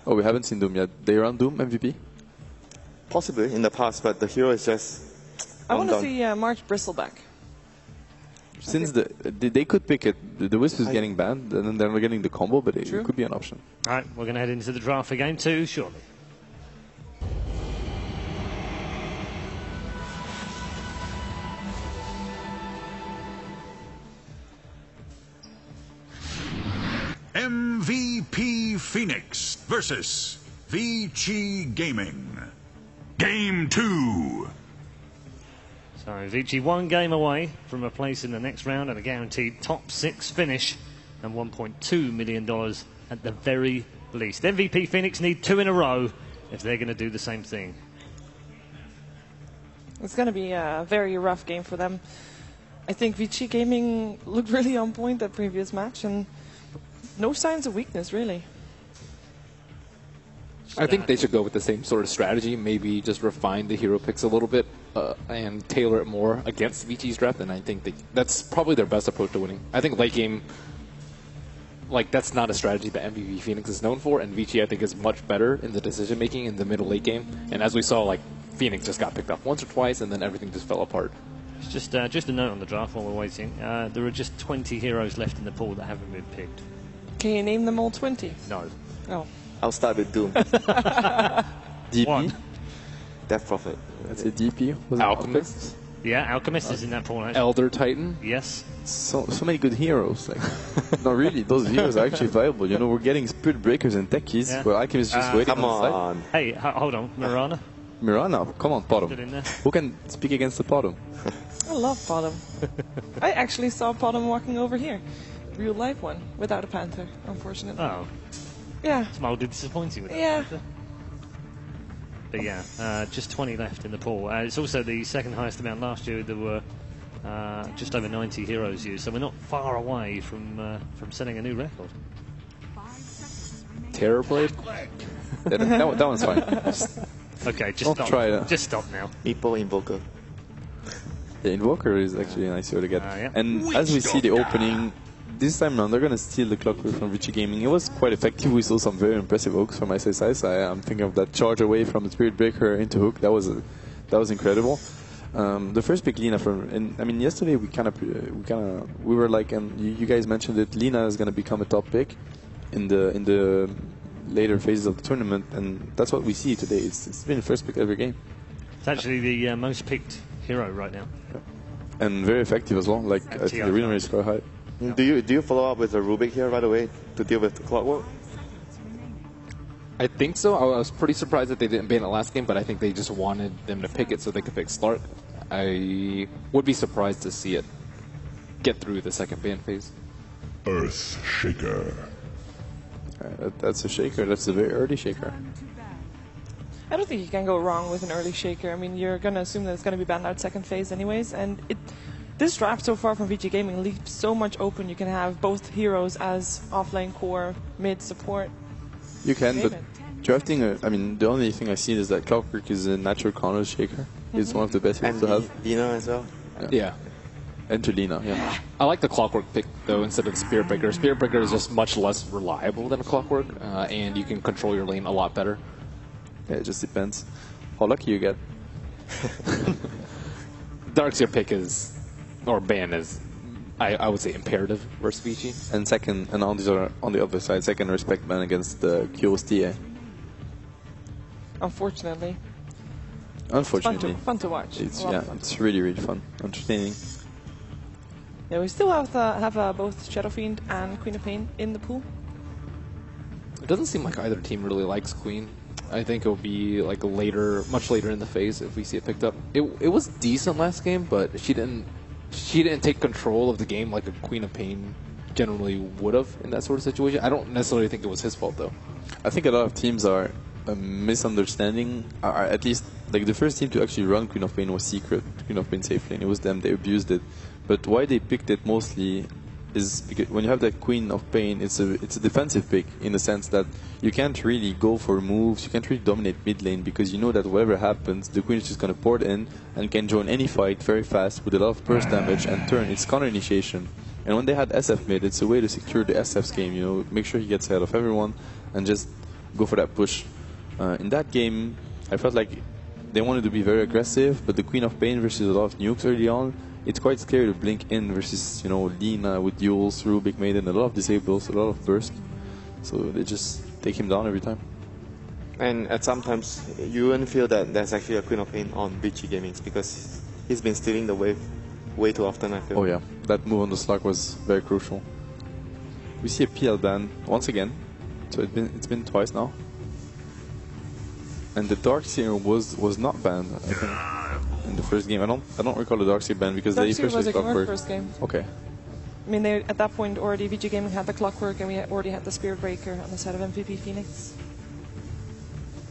Oh, we haven't seen Doom yet. They run Doom MVP? Possibly in the past, but the hero is just... I want to see March Bristleback. Since they could pick it, the Wisp is getting banned, and then they're getting the combo, but it could be an option. All right, we're going to head into the draft for game 2 shortly. MVP Phoenix versus Vici Gaming. Game 2. So Vici 1 game away from a place in the next round and a guaranteed top 6 finish and $1.2 million at the very least. MVP Phoenix need 2 in a row if they're going to do the same thing. It's going to be a very rough game for them. I think Vici Gaming looked really on point that previous match and no signs of weakness, really. I think they should go with the same sort of strategy, maybe just refine the hero picks a little bit and tailor it more against Vici's draft, and I think that's probably their best approach to winning. I think late game, like, that's not a strategy that MVP Phoenix is known for, and Vici, I think, is much better in the decision-making in the middle-late game. And as we saw, like, Phoenix just got picked up once or twice, and then everything just fell apart. It's just a note on the draft while we're waiting. There are just 20 heroes left in the pool that haven't been picked. Can you name them all 20? No. Oh. I'll start with Doom. DP? One. Death Prophet. That's a DP. Was it Alchemist? Yeah, Alchemist is in that pool. Actually. Elder Titan? Yes. So many good heroes. Like, no, really, those heroes are actually viable. You know, we're getting Spirit Breakers and Techies, where Alchemist is just waiting Come on the on. side. Hey, hold on, Mirana. Mirana, come on, Put it in Potom. there. Who can speak against the Potom? I love Potom. I actually saw Potom walking over here. Real life one, without a Panther, unfortunately. Oh. Yeah. It's mildly disappointing with Yeah. that. But yeah, just 20 left in the pool. It's also the second highest amount last year. There were just over 90 heroes used, so we're not far away from setting a new record. Terrorblade? that one's fine. Okay, just I'll stop. try that. Just stop now. Meeple Invoker. The Invoker is actually a nice hero to get. Yeah. And as we see the opening, this time around, they're going to steal the Clockwork from Vici Gaming. It was quite effective. We saw some very impressive hooks from SSI. So I'm thinking of that charge away from the Spirit Breaker into hook. That was incredible. The first pick, Lina, yesterday we were like, you guys mentioned it. Lina is going to become a top pick in the later phases of the tournament, and that's what we see today. It's been the first pick every game. It's actually the most picked hero right now. Yeah. And very effective as well. Like, I think the win rate is quite high. Yeah. Do you follow up with a Rubik here right away to deal with the Clockwork? I think so. I was pretty surprised that they didn't ban it last game, but I think they just wanted them to pick it so they could pick Stark. I would be surprised to see it get through the second ban phase. Earth Shaker. That's a shaker. That's a very early shaker. I don't think you can go wrong with an early shaker. I mean, you're going to assume that it's going to be banned out second phase anyways, and this draft so far from Vici Gaming leaves so much open. You can have both heroes as offlane core, mid support. You can, but drafting, the only thing I see is that Clockwork is a natural counter shaker. It's one of the best heroes to have. Lina as well? Yeah. And Lina, yeah. I like the Clockwork pick, though, instead of the Spirit Breaker. Spirit Breaker is just much less reliable than a Clockwork, and you can control your lane a lot better. Yeah, it just depends how lucky you get. Darkseer pick is, or ban is, I would say imperative versus Vici. And second, and on the other side, second respect ban against the QSTA. Unfortunately. Unfortunately. Fun to watch. It's really, really fun. Entertaining. Yeah, we still have both Shadow Fiend and Queen of Pain in the pool. It doesn't seem like either team really likes Queen. I think it'll be like much later in the phase if we see it picked up. It was decent last game, but she didn't take control of the game like a Queen of Pain generally would have in that sort of situation. I don't necessarily think it was his fault though. I think a lot of teams are misunderstanding, or at least like the first team to actually run Queen of Pain was Secret, Queen of Pain safe lane. It was them, they abused it. But why they picked it mostly is because when you have that Queen of Pain, it's a defensive pick in the sense that you can't really go for moves, you can't really dominate mid lane because you know that whatever happens, the Queen is just going to port in and can join any fight very fast with a lot of burst damage and turn. It's counter initiation. And when they had SF mid, it's a way to secure the SF's game, make sure he gets ahead of everyone and just go for that push. In that game, I felt like they wanted to be very aggressive, but the Queen of Pain versus a lot of nukes early on, it's quite scary to blink in versus, you know, Lina with duels, Rubik Maiden, a lot of disables, a lot of burst. So they just take him down every time. And at sometimes you wouldn't feel that there's actually a Queen of Pain on Vichy Gaming because he's been stealing the wave way too often, I feel. Oh yeah, that move on the slug was very crucial. We see a PL ban once again, so it's been twice now. And the Darkseer was not banned, I think, in the first game. I don't recall the Darkseer ban because they Darkseer first was used ignored Clockwork. first game. Okay. I mean, they at that point already VG Gaming had the Clockwork and we already had the Spirit Breaker on the side of MVP Phoenix.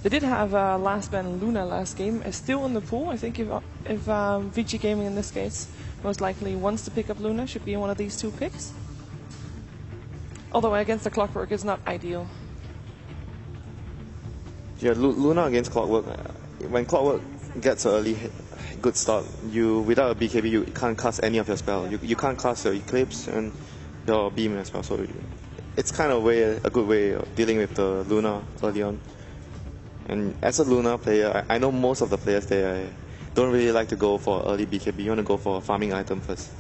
They did have last ban Luna last game. Is still in the pool. I think if VG Gaming in this case most likely wants to pick up Luna, should be one of these two picks. Although against the Clockwork is not ideal. Yeah, Luna against Clockwork. When Clockwork gets an early good start, you without a BKB you can't cast any of your spell. You can't cast your Eclipse and your Beam as well. So it's kind of a good way of dealing with the Luna early on. And as a Luna player, I know most of the players there don't really like to go for early BKB. You want to go for a farming item first.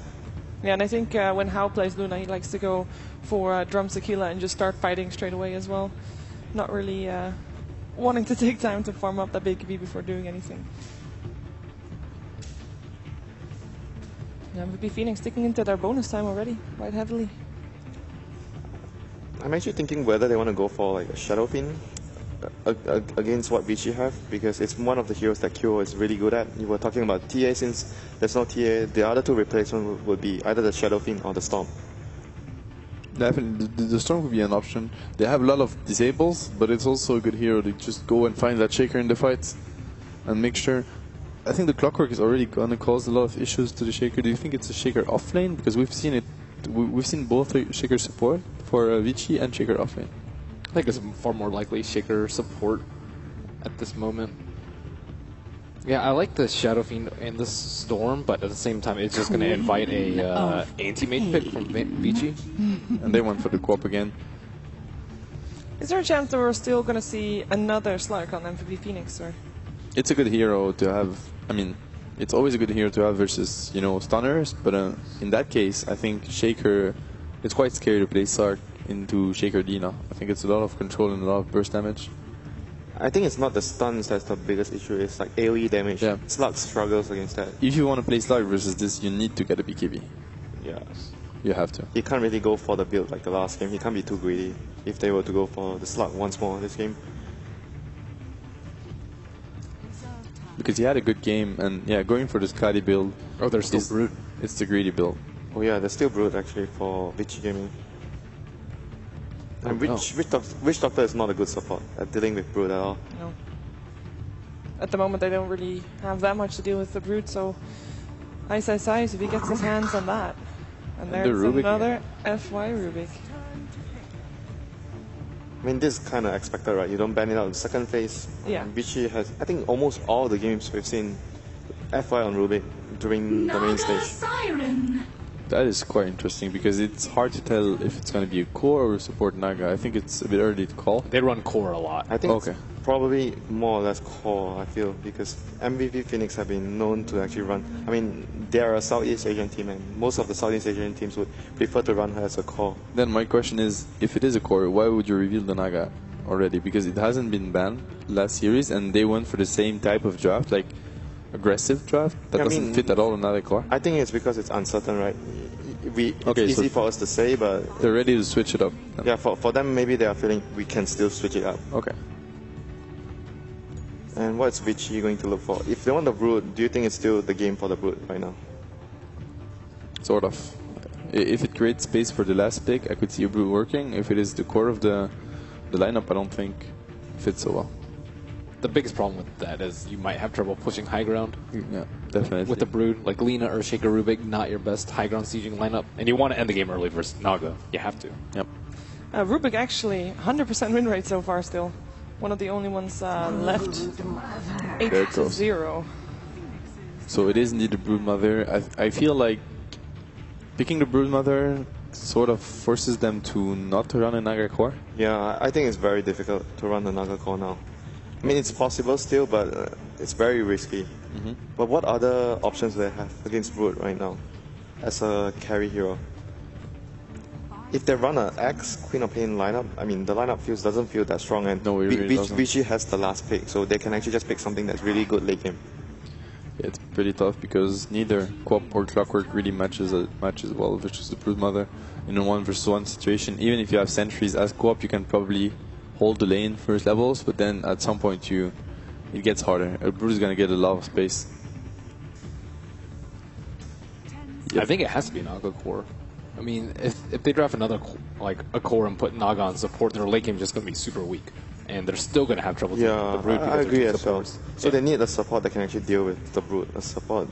Yeah, and I think when Hao plays Luna, he likes to go for Drum Tequila and just start fighting straight away as well. Not really wanting to take time to farm up that BKB before doing anything. MVP Phoenix sticking into their bonus time already, quite heavily. I'm actually thinking whether they want to go for like a Shadow Fiend against what Vichy have, because it's one of the heroes that Kyo is really good at. You were talking about TA, since there's no TA, the other two replacements would be either the Shadow Fiend or the Storm. Definitely, the Storm would be an option. They have a lot of disables, but it's also a good hero to just go and find that Shaker in the fights and make sure. I think the Clockwork is already going to cause a lot of issues to the Shaker. Do you think it's a Shaker off lane? Because we've seen it. We've seen both Shaker support for Vichy and Shaker off lane. I think it's far more likely Shaker support at this moment. Yeah, I like the Shadow Fiend and the Storm, but at the same time, it's just going to invite a anti-mate pick from Vichy. And they went for the co-op again. Is there a chance that we're still going to see another Slark on MVP Phoenix? Or? It's a good hero to have. I mean, it's always a good hero to have versus, you know, stunners. But in that case, I think Shaker. It's quite scary to play Slark into Shaker Dina. I think it's a lot of control and a lot of burst damage. I think it's not the stuns that's the biggest issue. It's like AoE damage. Yeah. Slug struggles against that. If you want to play Slark versus this, you need to get a BKB. Yes. You have to. He can't really go for the build like the last game. He can't be too greedy if they were to go for the Slug once more this game. Because he had a good game, and yeah, going for this Claddy build. Oh, there's still Brood. It's the greedy build. Oh yeah, there's still Brood actually for Vichy Gaming. And Witch Doctor is not a good support at dealing with Brood at all. No. At the moment, they don't really have that much to deal with the Brood, so Ice if he gets his hands on that. And there's another FY Rubik. I mean, this is kind of expected, right? You don't ban it out in the second phase. Yeah. Vichy has, I think, almost all the games we've seen FY on Rubik during the main stage. Siren. That is quite interesting because it's hard to tell if it's going to be a core or a support Naga. I think it's a bit early to call. They run core a lot. I think it's probably more or less core, I feel, because MVP Phoenix have been known to actually run. I mean, they're a Southeast Asian team, and most of the Southeast Asian teams would prefer to run her as a core. Then my question is, if it is a core, why would you reveal the Naga already? Because it hasn't been banned last series, and they went for the same type of draft, like aggressive draft that doesn't fit at all another core. I think it's because it's uncertain, right? It's easy for us to say, but they're ready to switch it up. Yeah, for them, maybe they are feeling we can still switch it up. Okay. And what's Vichy going to look for? If they want the Brood, do you think it's still the game for the Brood right now? Sort of. If it creates space for the last pick, I could see a Brood working. If it is the core of the lineup, I don't think it fits so well. The biggest problem with that is you might have trouble pushing high ground. Yeah, definitely. With the Brood, like Lina or Shaker Rubik, not your best high ground sieging lineup. And you want to end the game early versus Naga. You have to. Yep. Rubik actually 100% win rate so far still. One of the only ones left. 8-0. So it is indeed the Broodmother. I feel like picking the Broodmother sort of forces them to not to run a Naga core. Yeah, I think it's very difficult to run the Naga core now. I mean, it's possible still, but it's very risky. But what other options do they have against Brood right now as a carry hero? If they run a X Queen of Pain lineup, I mean, the lineup doesn't feel that strong, and No, it really doesn't. Vichy has the last pick, so they can actually just pick something that's really good late game. Yeah, it's pretty tough because neither Co-op or Clockwork really matches well versus the Brood Mother in a 1v1 situation. Even if you have sentries as Co-op, you can probably hold the lane first levels, but then at some point it gets harder. A Brood is gonna get a lot of space. I think it has to be Naga core. I mean, if they draft another like a core and put Naga on support, their late game is just going to be super weak, and they're still going to have trouble taking Yeah, the Brood. I agree as well. supports. So they need a support that can actually deal with the Brood, a support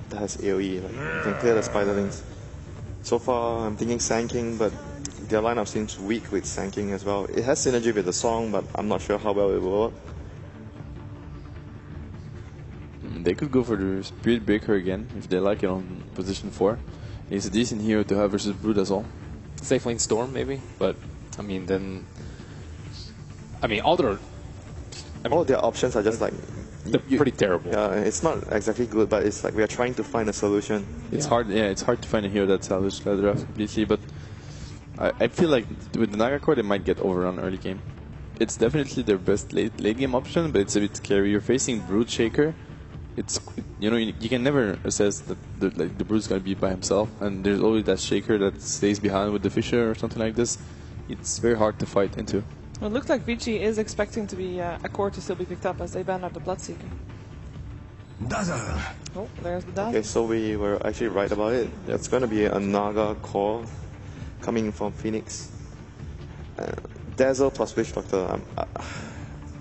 that has AoE, like you can clear the spiderlings. So far, I'm thinking Sand King, but their lineup seems weak with Sand King as well. It has synergy with the song, but I'm not sure how well it will work. They could go for the Spirit Breaker again if they like it on position 4. It's a decent hero to have versus Brood as well. Safe lane Storm maybe, but I mean all their All their options are just like they're pretty terrible. yeah, it's not exactly good, but it's like we are trying to find a solution. It's hard. Yeah, it's hard to find a hero that salvages the draft completely. But I feel like with the Naga core, they might get overrun early game. It's definitely their best late game option, but it's a bit scary. You're facing Brood Shaker. You can never assess that the Brood's gonna be by himself, and there's always that Shaker that stays behind with the Fisher or something like this. It's very hard to fight into. Well, it looks like Vichy is expecting to be a core to still be picked up as they ban out the Bloodseeker. Dazzle. Oh, there's the dash. Okay, so we were actually right about it. It's going to be a Naga core coming from Phoenix. Dazzle plus Witch Doctor.